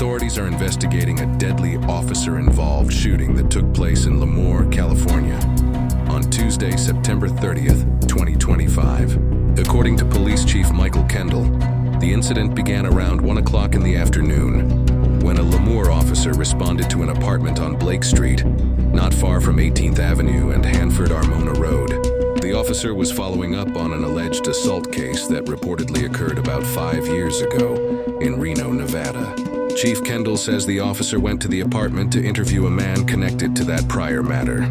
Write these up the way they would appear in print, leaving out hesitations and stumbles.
Authorities are investigating a deadly officer-involved shooting that took place in Lemoore, California, on Tuesday, September 30th, 2025. According to Police Chief Michael Kendall, the incident began around 1 o'clock in the afternoon when a Lemoore officer responded to an apartment on Blake Street, not far from 18th Avenue and Hanford-Armona Road. The officer was following up on an alleged assault case that reportedly occurred about 5 years ago in Reno, Nevada. Chief Kendall says the officer went to the apartment to interview a man connected to that prior matter.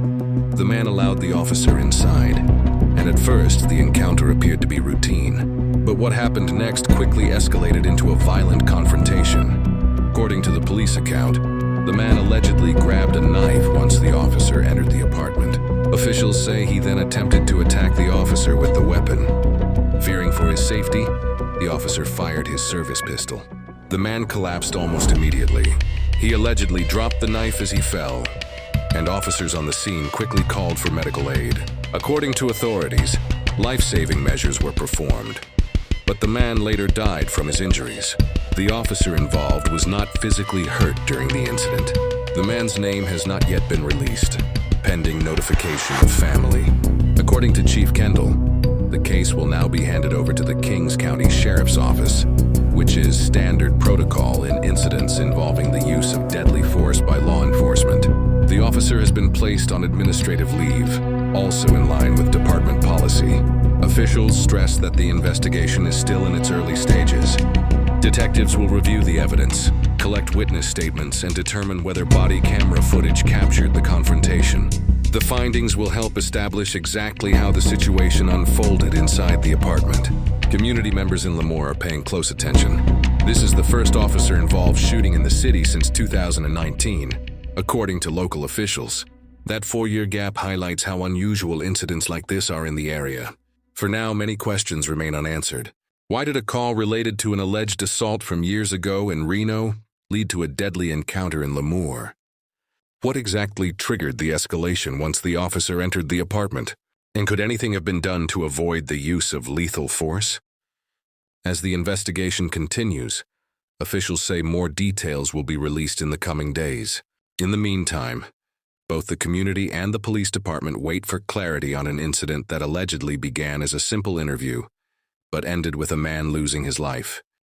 The man allowed the officer inside, and at first the encounter appeared to be routine. But what happened next quickly escalated into a violent confrontation. According to the police account, the man allegedly grabbed a knife once the officer entered the apartment. Officials say he then attempted to attack the officer with the weapon. Fearing for his safety, the officer fired his service pistol. The man collapsed almost immediately. He allegedly dropped the knife as he fell, and officers on the scene quickly called for medical aid. According to authorities, life-saving measures were performed, but the man later died from his injuries. The officer involved was not physically hurt during the incident. The man's name has not yet been released, pending notification of family. According to Chief Kendall, the case will now be handed over to the Kings County Sheriff's Office, which is standard protocol in incidents involving the use of deadly force by law enforcement. The officer has been placed on administrative leave, also in line with department policy. Officials stress that the investigation is still in its early stages. Detectives will review the evidence, collect witness statements, and determine whether body camera footage captured the confrontation. The findings will help establish exactly how the situation unfolded inside the apartment. Community members in Lemoore are paying close attention. This is the first officer-involved shooting in the city since 2019, according to local officials. That 4-year gap highlights how unusual incidents like this are in the area. For now, many questions remain unanswered. Why did a call related to an alleged assault from years ago in Reno lead to a deadly encounter in Lemoore? What exactly triggered the escalation once the officer entered the apartment? And could anything have been done to avoid the use of lethal force? As the investigation continues, officials say more details will be released in the coming days. In the meantime, both the community and the police department wait for clarity on an incident that allegedly began as a simple interview, but ended with a man losing his life.